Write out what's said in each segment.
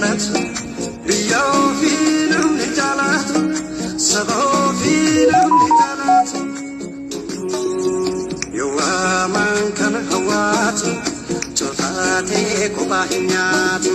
جالات بيو في نمني جالات سبو في نمني جالات يوا من كان هوات جوتاتي كوباهنيات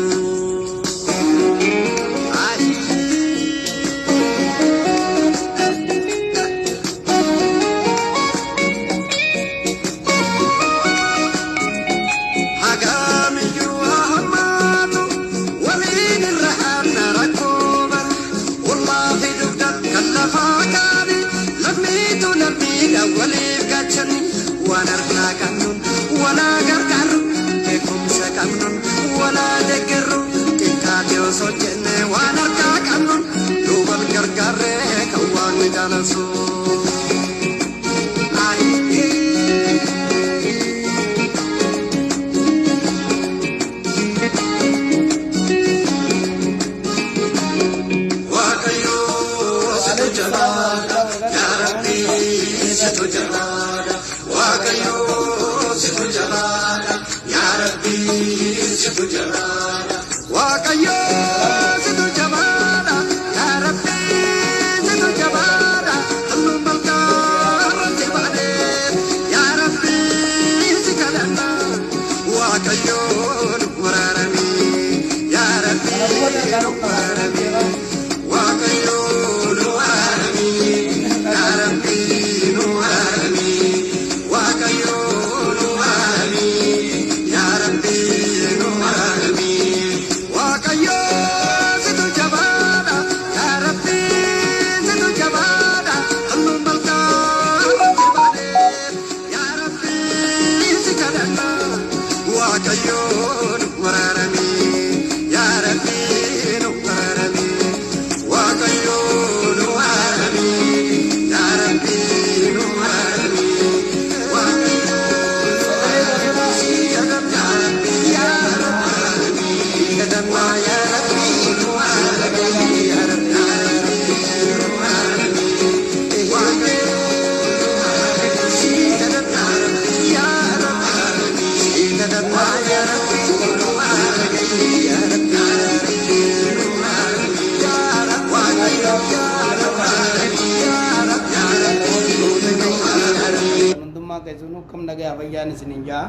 كم نجا بيان سنينجا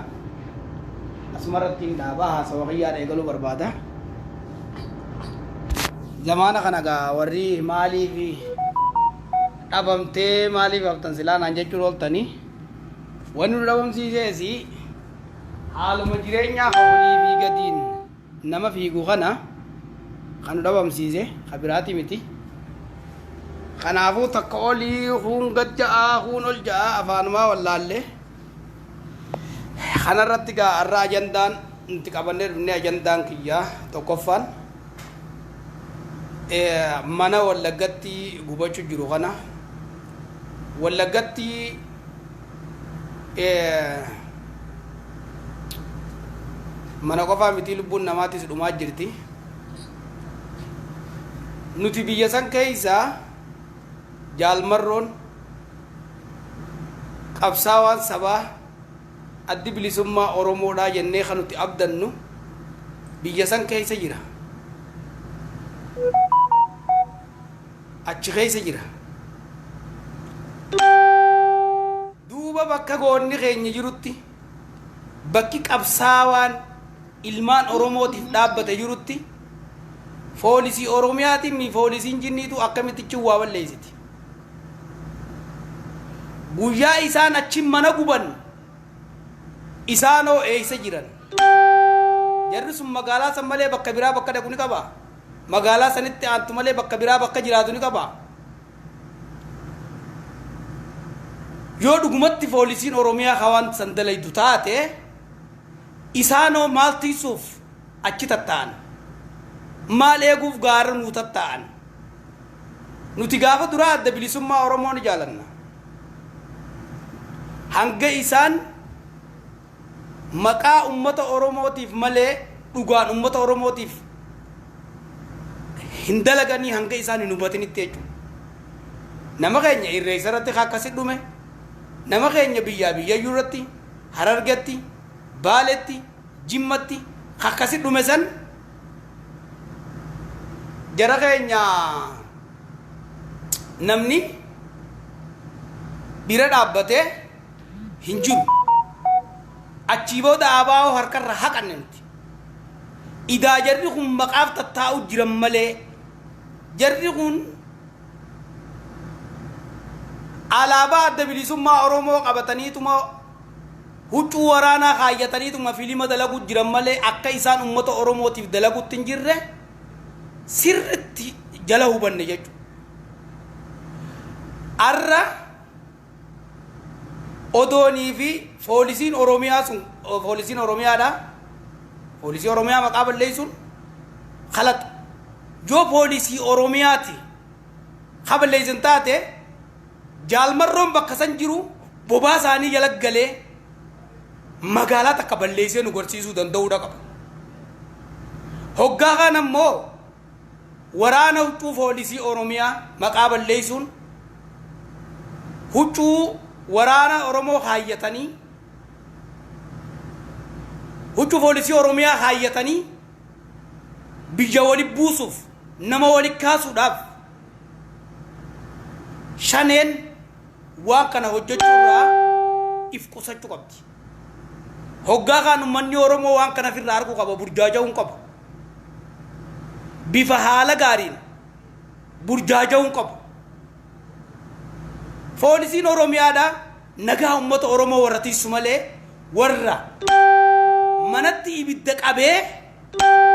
أسمرت تين دابا سوغيا رجلو بربادا زمانة خناجا وري مالي في أبمتي مالي في أبتن سلان أنجز شرول تاني ونرلهم سيجي حال مجرينيا خولي في قدين نما في غوغنا خانو دابم سيجي خبراتي متي خنافو تقولي خون قد جاء خون الجاء أفانما والله اللي خنا رتيكا الراجندان انتكا بنير بني أجندان كيا توقفان منا ولا قتي غباشو جروغنا ولا قتي منا قفا متيل بون نماتي سلومات جرتي نتي بيجاسان كيسا جال مرون قبساوان سبا addi bilisummaa oromoodhaa jennee kan nuti abdannu biyya san keessa jira achi keessa jira duuba bakka goonni keenya jirutti bakki qabsaawaan ilmaan oromootiif dhaabbate jirutti foolisii oromiyaatiin mi foolisiin jinniitu akkamitti waa balleessiti guyyaa isaan achi mana guban isaanoo eeysa jiran jarri sun magaalaa san malee bakka biraa bakka dhaqu ni qaba magaalaa sanitti aantu malee bakka biraa bakka jiraatu ni qaba yoo dhugumatti foolisiin oromiyaa hawaan san dalaydu taate isaanoo maal tiisuuf achi tatta'an maal eeguuf gaara nuu tatta'an nuti gaafa duraa adda bilisummaa oromoo ni jaalanna hanga isaan maqaa ummata oromootiif malee dhugaan ummata oromootiif hin dalaganii hanga isaan hin hubatinitti jechuudha nama keenya irreessa irratti akkasi dhume nama keenya biyyaa biyyayyuu irratti Harargetti Baaletti Jimmatti akkasi dhume san جرخينيا نمني بيرد أبته هنجون أتشيبو داباو هركر رحق أننتي إذا جرّيكم مقاف تتاو جرم ملي جرّيكم على بعض بلسما أرومو قبطني تما هجو ورانا خايتني تما فيلم دلقو جرم ملي أكا إسان أمتو أرومو تيف دلقو تنجر سرت جلو بني ججو أرى أدوني في فوليسين أوروميا سن فوليسين أوروميا دا فوليسي أوروميا مقابل ليسون خلط جو فوليسي أورومياتي قبل ليسن تاتي جالمرون بكسن جرو بوبا ساني يلق غلي مقالا تقبل ليسن وغرسيسو دندو دا قبل هقاقا نمو ورانا هجو فوليسي أوروميا مقابل ليسون هجو ورانا أورومو خايتاني هجو فوليسي أوروميا خايتاني بيجا ولي بوسوف نما ولي كاسو داف شانين واكنا هجو جورا إفكو سجو قبتي هقاقا نماني أورومو واكنا في الراركو قبا برجاجا ونقبا بفحالة غارين برجاجا ونقبا فوليسين أوروميا دا نجا أمة أورومو ورتي سمالة ورّا منتي بدك أبي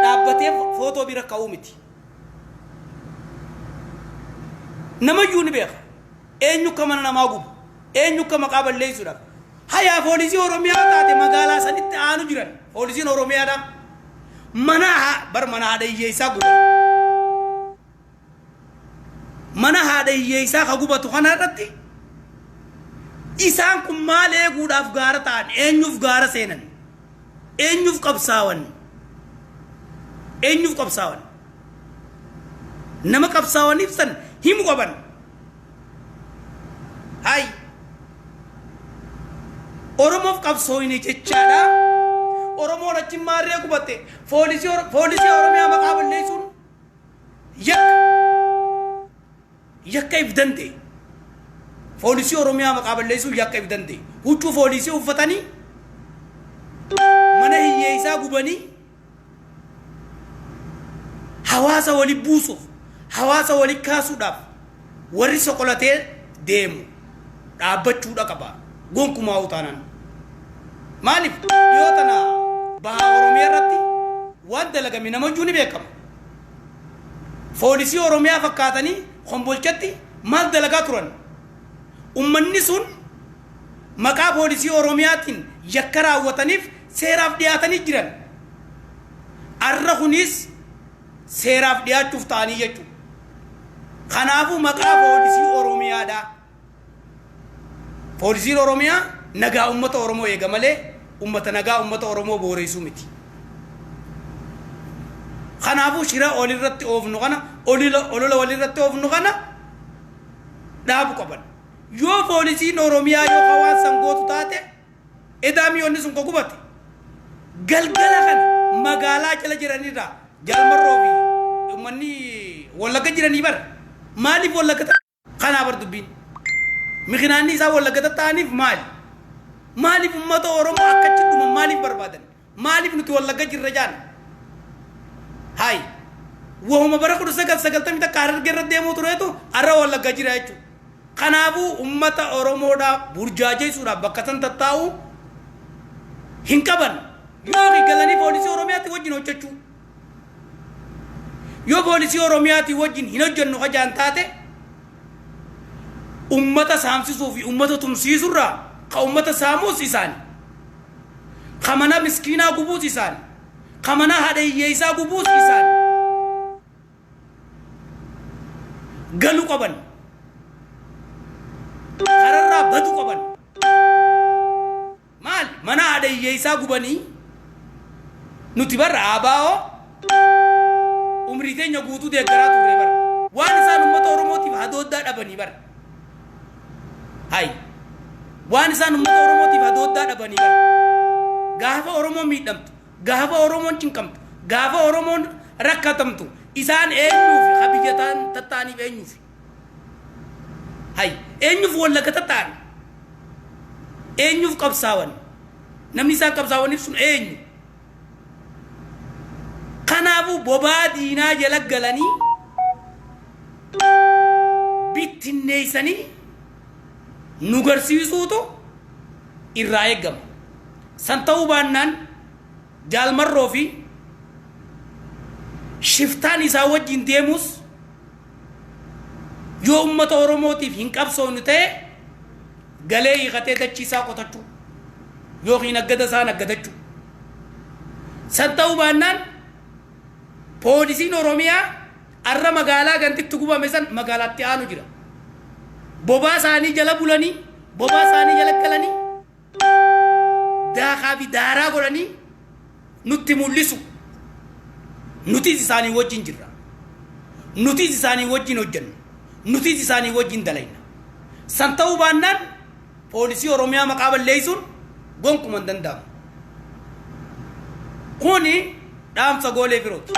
دابتي فوتو بيرك كومتي نما يوني بيخ إنيو كمان نماغوب إنيو كمان قابل ليسو دا هيا فوليسي أوروميا تاتي مغالا سنت آنو جران فوليسين أوروميا دا مناها بر مناها دا يسا غوبا مناها دا يسا غوبا تخانا رتي إسان كم مالي قود أفغارتان إنيوف غارة سينن إنيوف قبساون نما قبساون نفسن هم قبن هاي أوروموف قبسويني جتشادا أورومو رجيم ماريا قبته فوليسي أوروميا مقابل ليسون يك كيف دنتي فوليسي أوروميا مقابل ليسو يك إبدنتي هجو فوليسي وفتاني من هي يسا غبني حواسا ولي بوسوف حواسا ولي كاسو داف وري سقولاتي ديمو دابچو دكبا غونكو ماوتانان مالف يوتنا با أوروميا رتي واد لغا من مجوني بكم فوليسي أوروميا فكاتني خمبولچتي مال دلغا ترون ummanni sun maqaa poolisii oromiyaatiin yakka raawwataniif seeraaf dhiyaatanii jiran arra kunis seeraaf dhiyaachuuf ta'anii jechuudha. Kanaafuu maqaa poolisii oromiyaadha. Poolisiin oromiyaa nagaa uummata oromoo eega malee uummata nagaa uummata oromoo booreessuu miti. Kanaafuu shira olirratti oofnu kana olola walirratti oofnu kana dhaabu qaban. yoo poolisiin oromiyaa yoo hawaan sangootu taate edaami yoonni sun gogubate galgala kan magaalaa jala jiranirraa jaalmarroo fi ummanni wallagga jiranii bar maaliif wallagga kanaa bar dubbiin mikinaanni isaa wallagga ta'aniif maaliif ummata oromoo akkachi dhuma maaliif barbaadan maaliif nuti wallagga jirra jaan hay wahuma bara 1990 takka hararge irra deemuu tureetu arra wallagga jira jechuudha. Kanaafuu ummata oromoodha burjaajeessuudhaaf bakka san tattaa'u hin qaban yoo galanii poolisii oromiyaatti wajjin hojjechuu yoo poolisii oromiyaatti wajjin hin hojjennu hojaan taate ummata saamsisuu fi ummata tumsiisurraa ka ummata saamuus isaani ka mana miskiinaa gubuus isaani ka mana haadha hiyyeessaa gubuus isaani galuu qaban. kararraa badu qaban maal mana haadha hiyyeessaa gubanii nuti barra abaa'oo umrii teenya guutuu deeggaraa turre bara waan isaan ummata oromootiif hadooddaa dhabanii bara hay waan isaan ummata oromootiif hadooddaa dhabanii bara gaafa oromoon miidhamtu gaafa oromoon cinqamtu gaafa oromoon rakkatamtu إسان إنيو في خبيجتان تتاني إنيو في هاي إنيو في ولا كتتان إنيو في قبساون نمني سان قبساون يفسون إنيو كنابو بوبا دينا جلق غلاني بيتنيساني نغرسيسوتو إرايقم سنتو بانان جال مرو في شفتان إسا وجين ديموس يو أمة أوروموتي في هنكابسو نتاي غلي غتي دچيسا قطچو يو خينا غدسا نغدچو سنتو بانان پوليسين أوروميا أرى مغالا غنتك تقوبا مثلا مغالا تيانو جرا بوبا ساني جلا بولاني بوبا ساني جلا كلاني داخا في دارا قراني نتي مولسو نتي ساني وجين جرا نتي ساني وجين وجن نتي ساني وجين دلائنا سنتو بانان پوليسي أوروميا مقابل ليسون قوم كماندان دام كوني دام سغولي فيروت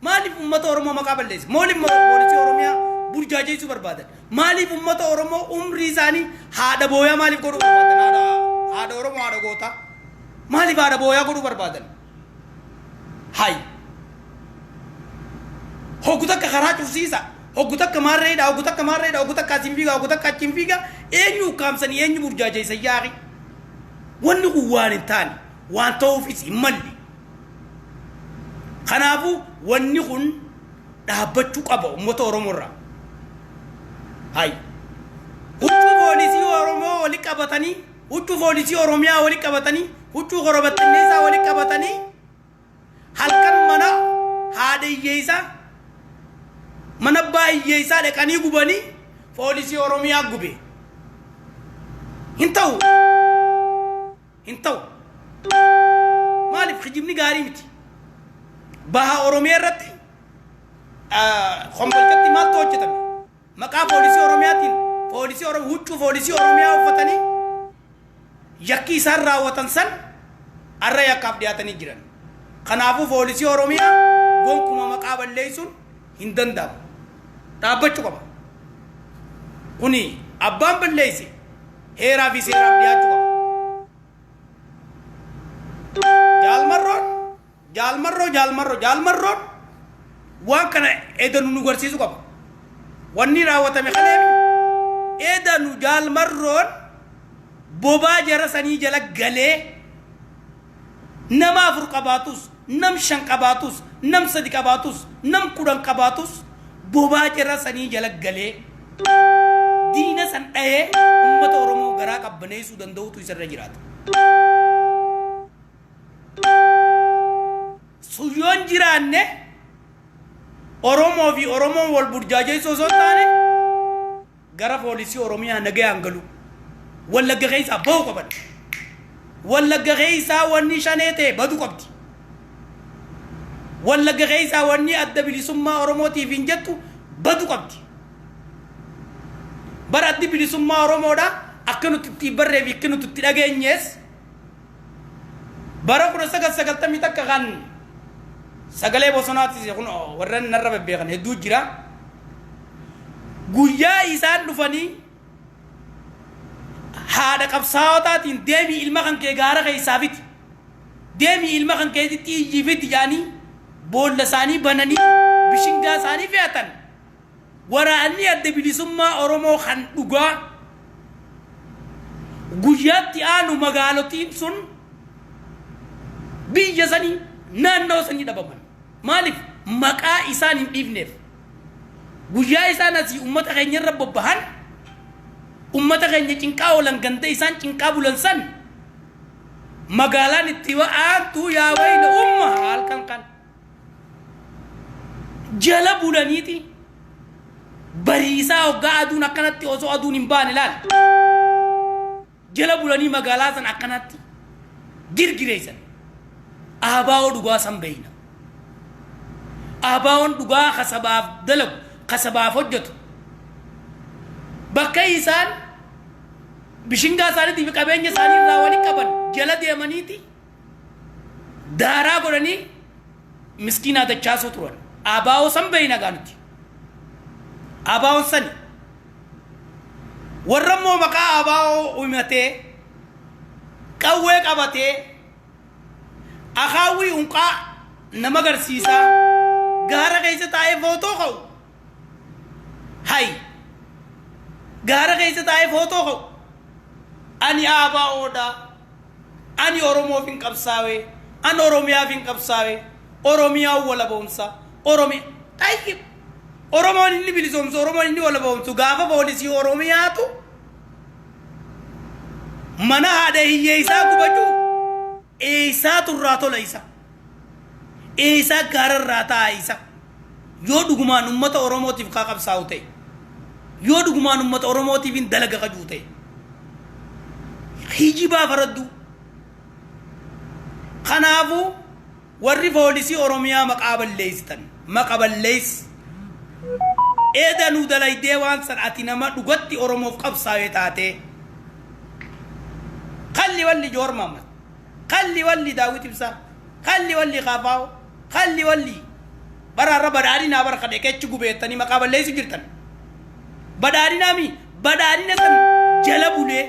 مالف أمة أورومو مقابل ليس مولي پوليسي أوروميا برجاجي سو بربادن مالف أمة أورومو عمري ساني هذا بويا مالف كورو بربادن هذا أورومو هذا غوتا مالف هذا بويا كورو بربادن هاي هوكوتا كخراج وسيسا هوكوتا كماريدا هوكوتا كماريدا هوكوتا كاسيمفيغا هوكوتا كاتشيمفيغا أنيو كامسني أنيو برجاجي سياري ونقو وانتاني وانتو في سيمالي خنافو ونقون دابتشو قبو أمة أورومو را هاي huccu polisi oromo wali qabatani huccu polisi oromia wali qabatani huccu gorobatanisa wali qabatani halkan mana haadiyyeesa mana baayyeesa dhaqanii gubani polisi oromia gube hintaw maalif khijibni gaarii miti baha oromia irratti khombolkatti maal hojjetame maqaa polisi oromiyaatiin polisi orom huccu polisi oromiyaa uffatanii yakki isaan raawwatan san arra yakkaaf dhiyaatanii jiran kanaafuu polisi oromiyaa gonkuma maqaa balleessuun hin danda'amu dhaabbachuu qaba kuni abbaan balleesse heeraa fi seeraaf dhiyaachuu qaba jaalmarroon waan kana edanu nu garsiisu qaba wanni raawwatame kaleemi edanu jaalmarroon bobaa jara sanii jala galee nama afur qabaatus nam shan qabaatus nam sadi qabaatus nam kudhan qabaatus bobaa jara sanii jala galee diina san dhayee ummata oromoo garaa qabbaneessuu danda'utu isarra jiraata suyyoon jiraanne oromoo fi oromoon wal burjaajeessoo osoo taane gara poolisii oromiyaa nagayaan galu wallagga keessaa bahu qaban wallagga keessaa wanni shanee ta'e badu qabdi wallagga keessaa wanni adda bilisummaa oromootiif hin jettu badu qabdi bara addi bilisummaa oromoodha akka nuti itti barree fi akka nuti itti dhageenyees bara 1990 takka kan sagalee bosonaatti kun warran narra bebbeekan hedduu jira guyyaa isaan dhufanii haadha qabsaa'otaatiin deemii ilma kan kee gaara keessaafiti deemii ilma kan keetitti iyyiifiti jaanii boolla isaanii bananii bishingaa isaanii fe'atan waraanni adda bilisummaa oromoo kan dhugaa guyyaatti aanu magaalotiin sun biyya sanii naannoo sanii dhabaman maaliif maqaa isaan hin dhiifneef guyyaa isaan asii ummata keenya irra bobbahan ummata keenya cinqaa oolan ganda isaan cinqaa bulan san magaalaan itti wa'aantu yaa wayna umma halkan kan jala bulaniiti bariisaa hoggaa aduun akkanatti osoo aduun hin baane laal jala bulanii magaalaa san akkanatti girgireessan aabaa'oo dhugaa san beeyna aabaa'oon dhugaa kasabaaf dalagu kasabaaf hojjetu bakka isaan bishingaa isaaniitii fi qabeenya isaanii irraa walitti qaban jala deemaniiti daaraa godhanii miskiinaa dachaasuu turan abaa'oo san beeyna gaanuti abaa'oon sani warra immoo maqaa abaa'oo uumatee qawwee qabatee akaawwii unqaa nama agarsiisaa gaara keessa taa'ee footoo ka'u hay gaara keessa taa'ee footoo ka'u ani abaa'oodha ani oromoof hin qabsaawee ani oromiyaaf hin qabsaawee oromiyaa wala boomsa oromiyaa tayyib oromoon inni bilisoomsu oromoon inni wala boomsu gaafa poolisii oromiyaatu mana haadha hiyyeessaa gubachuu eessaa turraa tola isa eessaa gaararraa ta'a isa yoo dhugumaan ummata oromootiif kaa qabsaa'u ta'e yoo dhugumaan ummata oromootiif hin dalaga qajuu ta'e hijibaa faraddu kanaafuu warri poolisii oromiyaa maqaa balleessitan maqaa balleessi eedanuu dalaydee waan san ati nama dhugatti oromoof qabsaa'ee taate kalli walli joor maamad kalli walli daawit ibsa kalli walli qaafaaw kalli walli baraarra badhaadhinaa bara kadhe kechi gubeettanii maqaa balleessi jirtan badhaadhinaa mi badhaadhina san jala bulee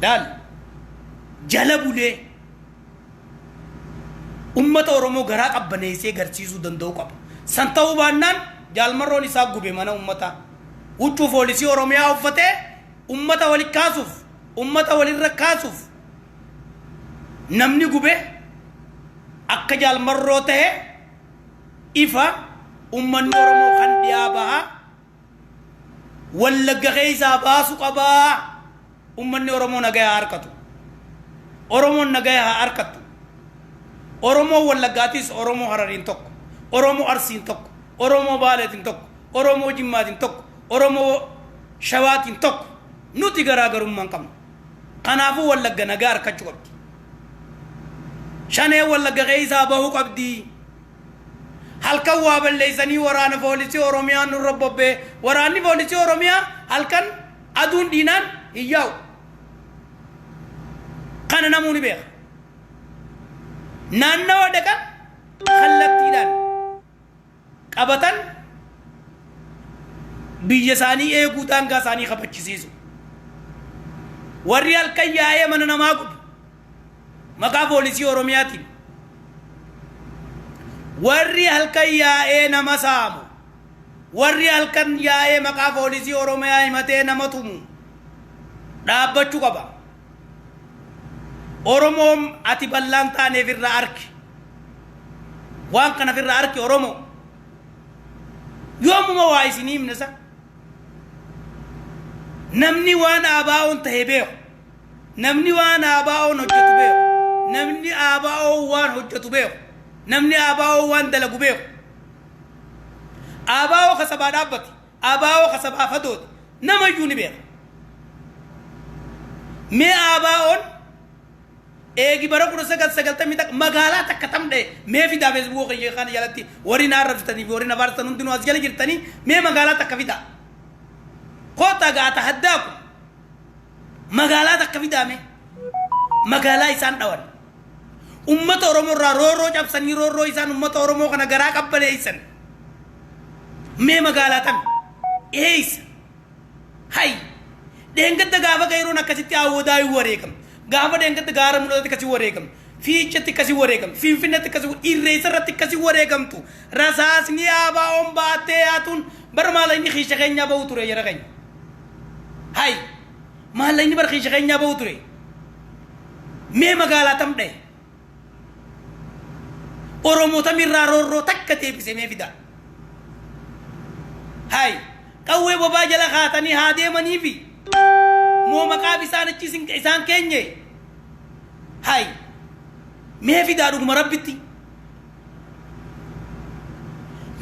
daal jala bulee ummata oromoo garaa qabbaneessee garsiisuu danda'u qaba san ta'uu baannaan jaalmarroon isaa gube mana ummata huccuu poolisii oromiyaa uffatee ummata walitti kaasuuf ummata walirra kaasuuf namni gube akka jaalmarroo ta'e ifa ummanni oromoo kan dhiyaa baha wallagga keessaa baasu qabaa ummanni oromoo nagayaa harkatu oromoon nagayaa harkatu oromoo wallaggaatis oromoo harariin tokko oromoo arsiin tokko oromoo baaleetiin tokko oromoo jimmaatiin tokko oromoo shawaatiin tokko nuti garaagarummaan qabna kanaafuu wallagga nagaa harkachuu qabdi shanee wallagga keessaa bahuu qabdi halkan waa balleeysanii waraana poolisii oromiyaa nurra bobbee waraanni poolisii oromiyaa halkan aduun dhiinaan hiyyaa'u kana namuu ni beeka naannawa dhaqan kallattiidhaan qabatan biyya isaanii eeguu daangaa isaanii kabachisiisu warri halkan yaa'ee mana namaa gubu maqaa poolisii oromiyaatiin warri halkan yaa'ee nama saamu warri halkan yaa'ee maqaa poolisii oromiyaa himatee nama tumu dhaabbachuu qaba oromoon ati ballaan taaneef irraa arki waan kana irraa arki oromoo yoomuma waa isinii himnesa namni waan aabaa'oon ta'e beeku namni waan aabaa'oon hojjetu beeku namni aabaa'oo waan hojjetu beeku namni aabaa'oo waan dalagu beeku aabaa'oo kasabaa dhaabbate aabaa'oo kasabaa fadooti namayyuu ni beeku mee aabaa'oon eegi bara 1990 magaalaa takka tamdhe mee fidaa feesbuuk kana jalatti warri naarraftanii fi warri nabaartan hundinuu as jala jirtanii mee magaalaa takka fidaa koota gaata haddaaku magaalaa takka fidaa mee magaalaa isaan dhawan ummata oromoo irraa roorroo cabsanii roorroo isaan ummata oromoo kana garaa qabbaneeysan mee magaalaa tam eeysa hay dheengadda gaafa gayroon akkasitti awwoodaayuu wareegam gaafa dheengadda gaara mul'atatti kasi wareegam fiichatti kasi wareegam finfinnatti kasi irreessarratti kasi wareegamtu rasaasni aabaa'oon baattee yaatuun bara maalayni xiisha keenyaa bahu ture yara keenya hay maalayni bara xiisha keenyaa bahu ture mee magaalaa tam dhaye oromoo tamirraa roorroo takka teebise mee fidaa hay qawwee bobaa jala kaatanii haa deemanii fi moo maqaaf isaan achi isaan keenye hay mee fidaa dhuguma rabbitti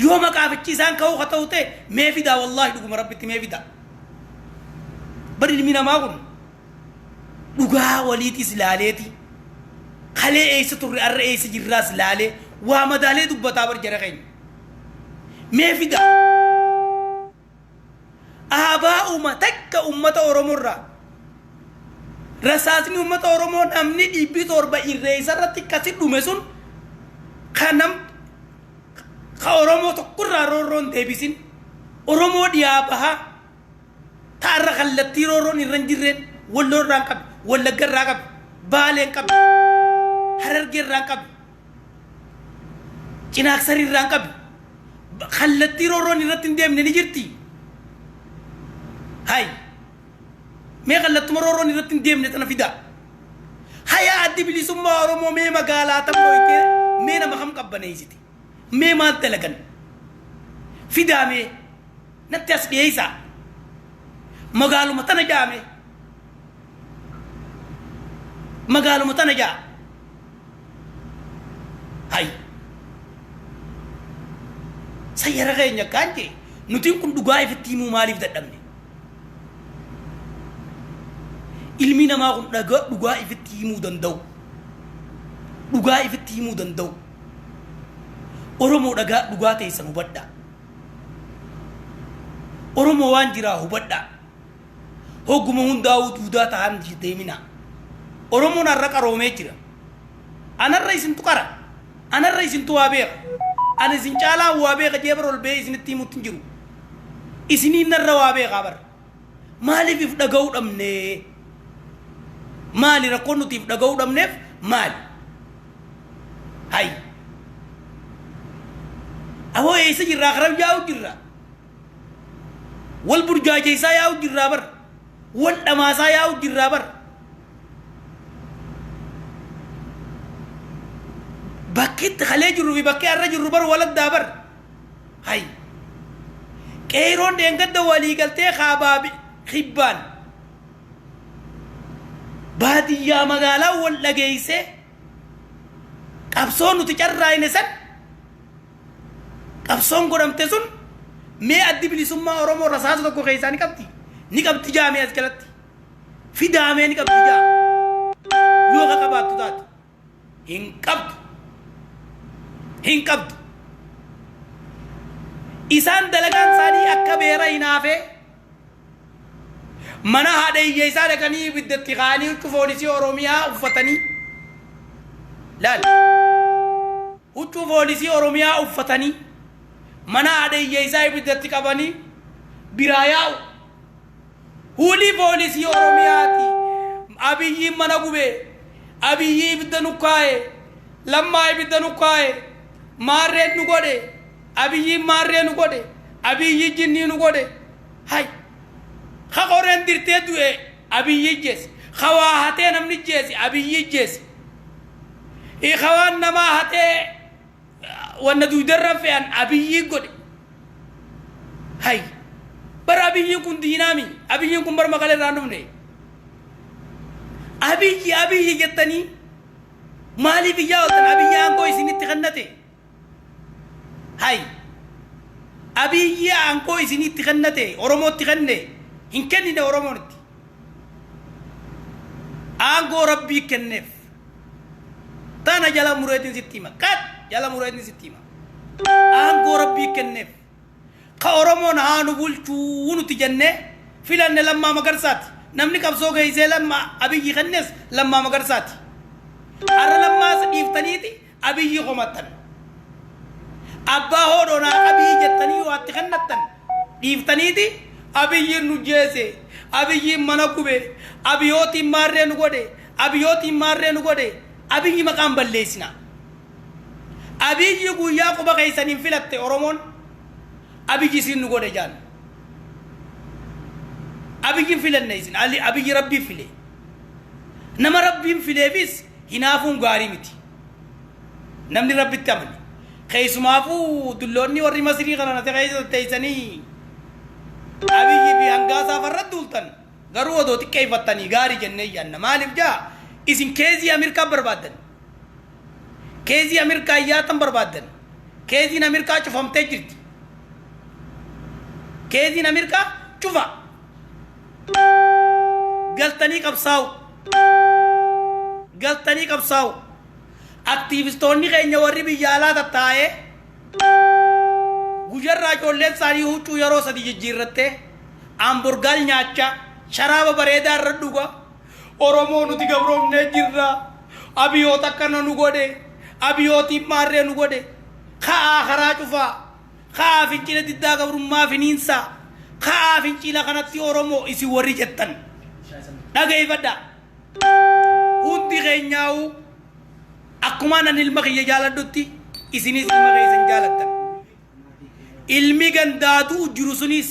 yoo maqaaf achi isaan ka'uu haa ta'u ta'e mee fidaa wallaahi dhuguma rabbitti mee fidaa bari ilmi namaa kun dhugaa waliitis laaleeti kalee eessa turre arra eessa jirraas laalee waa madaalee dubbataa bar jara keenya mee fidaa aabaa'uma takka ummata oromoorraa rasaasni ummata oromoo namni dhibbi torba irreessarratti kasi dhume sun kanam ka oromo to kurra roron debisin oromo dia baha tarra khallati roron irranjirren wollo rankab walla garragab balen kab harar gerrankab cinak sari rankab khallati roron irratin demne ni jirti hay me khallati roron irratin demne tan fida haya addi bili summa oromo me magala tam loike me na maham kabbane isiti me ma talagan fida me natas beisa magalu matana jame magalu matana ja hay sayara ganya kanje nutin kun dugai fitimu malif dadamne ilmina ma kun daga dugai fitimu dandau dugai fitimu dandau oromo daga dugate sanu badda oromo wanjira hubadda hogumo hundawu dudata hamji demina oromo na raka romejira ana raisin tukara ana raisin tuwabe ana zincala wabe ga jebrol be isin timu tunjiru isini narrawabe gabar mali fi dagaw damne mali rakonu tif dagaw damne mali hay awo ese jirra kharam jaw jirra wal burjaje sa yaw jirra bar wal dama sa yaw jirra bar bakit khalejuru bi bakki arrajuru bar walad dabar hay kayron de ngadda wali galte khababi khibban badiya magala wal lageyse qabsonu tijarra inesan qabson godam tesun me addi bili summa oromo rasaso ko khaysani kabti ni kabti jami askalati fida me ni kabti ja yo ga kabatu dat hin kabtu isan dalagan sani akabera inafe mana hade yesa de kani biddati khani ku polisi oromia ufatani lal utu polisi oromia ufatani mana hade yesa biddati kabani biraya huli polisi oromia ti abiyi mana gube abiyi biddanu kae lamma biddanu kae marre nu gode abiyi marre nu gode abiyi jinni nu gode hay khaqoren dirte duwe abiyi jes khawa hate namni jes abiyi jes e khawan nama hate wan du darrafe an abiyi gode hay bar abiyi kun dinami abiyi kun bar makale randum ne abiyi jettani mali biya tan abiyi an ko isini tikannate hay abiyi an ko isini tikannate oromo tikanne hinkenni de oromo nti an go rabbi kennef tana jala muradin sittima kat jala muradin sittima an go rabbi kennef ka oromo na hanu bulchu wunu tijanne filanne lamma magarsat namni kabso gayse lamma abiyi khannes lamma magarsat ara lamma sadiftaniti abiyi khomatan abba hodo na abiyi jettani wa tikhannatan diftaniti abiyi nujese abiyi manakube abiyoti marre nu gode abiyi makam ballesina abiyi gu yaquba kaysanin filatte oromon abiyi sin nu gode jan abiyi filannaisin ali abiyi rabbi file nama rabbi file bis hinafun gari miti namni rabbi tamani kaysumafu dullonni warri masri kana kaysa taysani abiyi bi hangasa faradultan garu odoti kayfatani gari jenne yanna malif ja isin kezi amerika barbadan kezi amerika yatam barbadan kezi amerika chufamte jirti kezi amerika chufa galtani qabsaw aktivistonni kenya warri biyala tataye gujarra jolle sari hutu yaro sadi jijirate amburgal nyacha sharaba bareda raduga oromo nuti gabromne jirra abiyo takana nu gode أبيوتي ماري نقوله خراج فا خافين كلا ددا قبر ما فينينسا خافين كلا كانت يورمو إسي وريجتن نجاي بدا ودي غنياو أكمانا نلمغي جالدوتي إسيني نلمغي سنجالتن ilmi gandaatu jiru sunis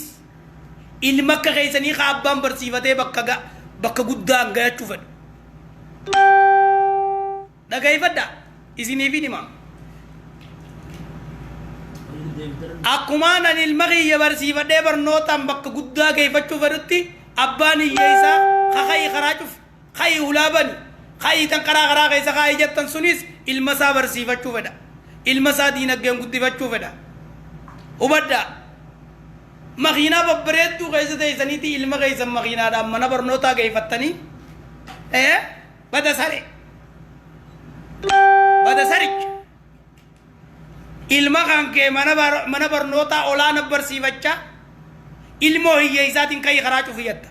ilma akka keessanii abbaan barsiifatee bakka guddaan gahachuu fedhu dhagaifadha isinii fi dhima akkuma nan ilma kiyya barsiifadhee barnootaan bakka guddaa geeffachuu fedhutti abbaan hiyyeessaa kakayi karaachuuf kayi hulaabani kayi tan karaa keessa kayi jettan sunis ilma isaa barsiifachuu fedha ilma isaa diinagdeen guddifachuu fedha وبدا مخينا ببريد تو غيزة تيسانيتي إلما غيزة مخينا دا منا برنوتا غيفتني بدا ساري إلما غانكي منا برنوتا أولا نبر سيفاتشا إلمو هي إساتين كي خراجو فيتا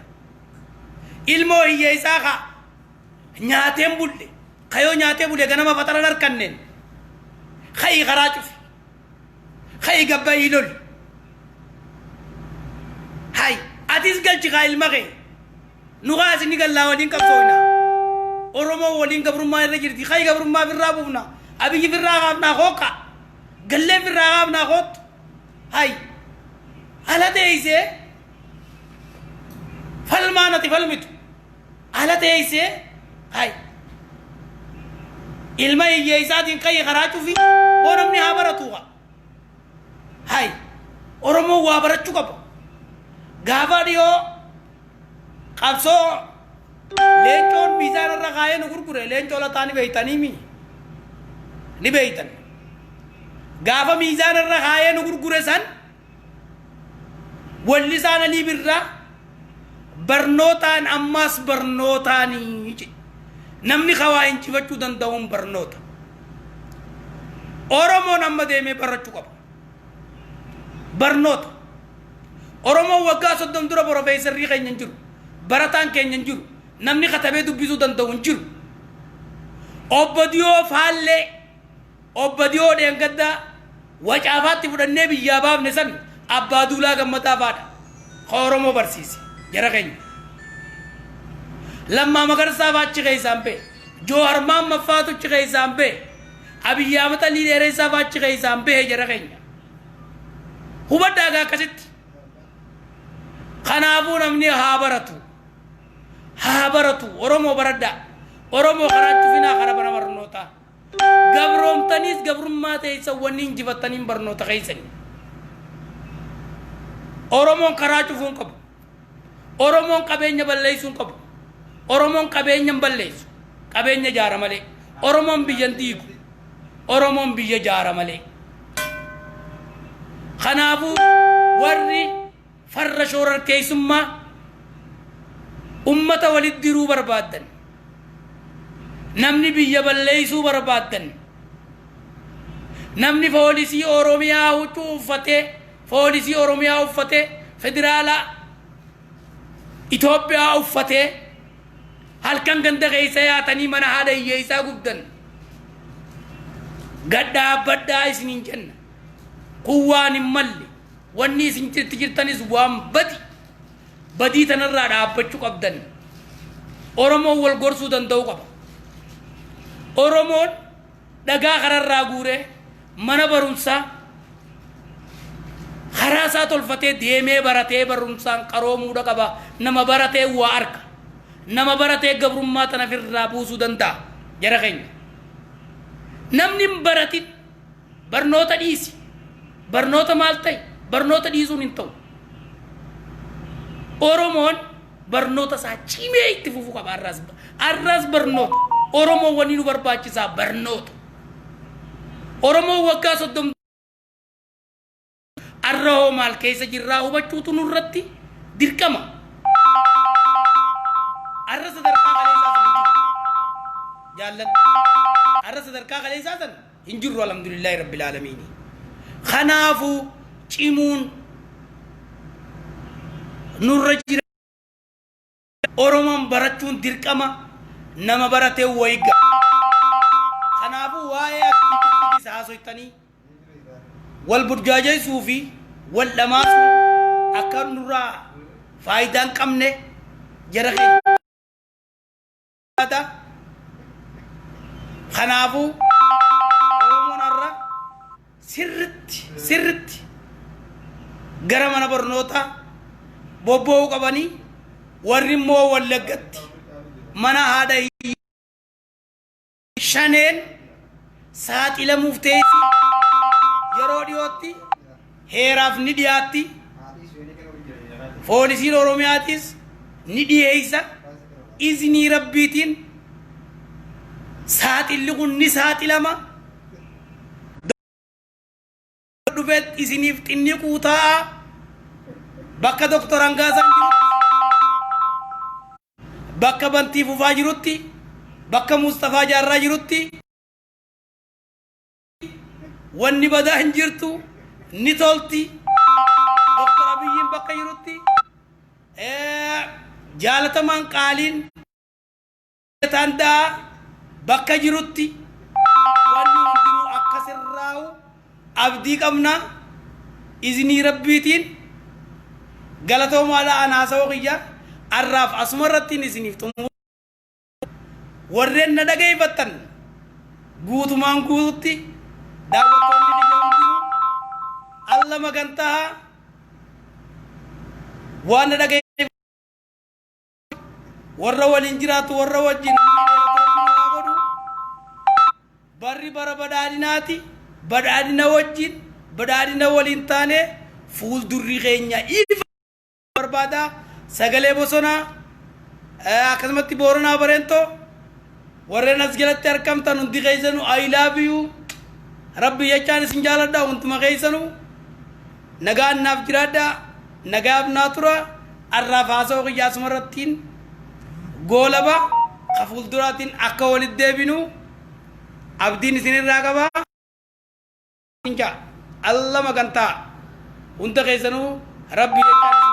إلمو هي إساقا نياتين بولي خيو نياتين بولي غنما فترة نركنن خي خراجو في خي قبايلول هاي أتيس قال شغال المغي نغاز نقال لا ودين كبسونا أورمو ودين كبرم ما يرجعتي خي كبرم ما في الرابونا أبي في الرابنا خوكا قال لي في الرابنا خوت هاي على تيسه فالمانة فالمتو على تيسه هاي ilma hiyyeessaatiin kayyi karaachuu fi boonamni haa baratuuqa hay oromoo waa barachuu qaba gaafa dhiyoo qabsoo leencoon miizaan irra kaayee nu gurgure leencoo lataa ni beeytanii mi ni beeytan gaafa miizaan irra kaayee nu gurgure san walli isaan alii birraa barnootaan ammaas barnootaanii namni khawaa injifachuu danda'uun barnoota oromoon amma deemee barachuu qaba barnoota oromoon waggaa 30 dura profeesarrii keenya hin jiru barataan keenya hin jiru namni katabee dubbisuu danda'u hin jiru obbadiyoo faallee obbadiyoo dheengaddaa wacaafaatti fudhannee biyyaa baafne san abbaa duulaa gammataa faadha oromoo barsiise jara keenya لما مغرسا فاتش غيسان بي جو هرمان مفاتو چ غيسان بي ابي يامتا لي ريسا فاتش غيسان بي جرغين هو بداغا كسيت خنابو نمني هابرتو اورمو بردا اورمو خراچو فينا خربنا برنوتا غبروم تنيس غبروم ماتي سوونين جفتنين برنوتا غيسن اورمو خراچو فون كب اورمو قبينيا بليسون كب Oromoon qabeenya balleessu qabeenya jaara malee Oromoon biyya diigu Oromoon biyya jaara malee khanaafu warri farra shoorar keessummaa ummata walit diruu barbaadan namni biyya balleessuu barbaadan namni poolisii Oromiyaa uffatee federaala Itoophiyaa uffatee halkan ganda keessa yaatanii mana haadha hiyyeessaa guddan gaddaa baddaa isiniin jenna kun waan hin malle wanni isin jirtanis waan badii tanarraa dhaabbachuu qabdan Oromoon wal gorsuu danda'u qaba Oromoon dhagaa kararraa guuree mana barumsaa karaa isaa tolfatee deemee baratee barumsaan qaroomuudha qaba nama baratee waa arka nama baratee gabrummaa tana firraa buusuu danda'a jara keenya namni baratin barnoota dhiisi barnoota maal ta'e barnoota dhiisuun hin ta'u Oromoon barnoota isaa cimee itti fufuu qaba arras barnoota Oromoo wani nu barbaachisaa barnoota Oromoo waggaa 30 arrahoo maal keessa jirraa hubachuutu nurratti dirqama الرس دركا خليسا جالن الرس دركا خليسا انجر الحمد لله رب العالمين خنافو چيمون نورجر اورمن برچون درقما نما برته ويغا خنافو وايا haasoytanii wal burjaajeessuu fi wal dhamaasu akka nurraa faayidaan qabne jara keenya kanaafuu Oromoon har'a sirritti gara mana barnootaa bobba'uu qabanii warri immoo Wallaggatti mana haadha shaneen saaxilamuuf teessi yeroo dhiyootti heeraaf ni dhiyaatti poolisiin Oromiyaatis ni dhiyeessa iznii rabbiitiin saaxilli kun ni saaxilama dhufeet isiniif xinni quutaa bakka Dr. Angaasaan jiru bakka Bantii Fufaa jirutti bakka Mustafaa Jaarraa jirutti wanni badaa hin jirtu ni tolti Dr. Abiyyiin bakka jirutti jaalatamaan qaaliin tandaa bakka jirutti wanni hundinuu akka sirraa'u abdii qabna iznii rabbiitiin galatoomaadhaan haasawoo kiyya arraaf asuma irrattiin isiniif xumuru warreen na dhageeffattan guutumaan guututti daawwattoonni biyya hundinuu alla magantaa waan na dhageeffattan warra waliin jiraatu warra wajjin godhu barri bara badhaadhinaati badhaadhina wajjin badhaadhina waliin taane fuuldurri keenya ifa barbaada sagalee bosonaa akkasumatti Booranaa Bareentoo warreen as jalatti argamtan hundi keessanu I love you rabbi jechaan isin jaaladha hunduma keessanu nagaan naaf jiraadha nagaaf naa tura arraaf haasawoo kiyyaa asuma irrattiin goolaba ka fuulduraatiin akka walitti deebinu abdiin isinirraa qaba alla magantaa hunda keessanuu rabbi jechaan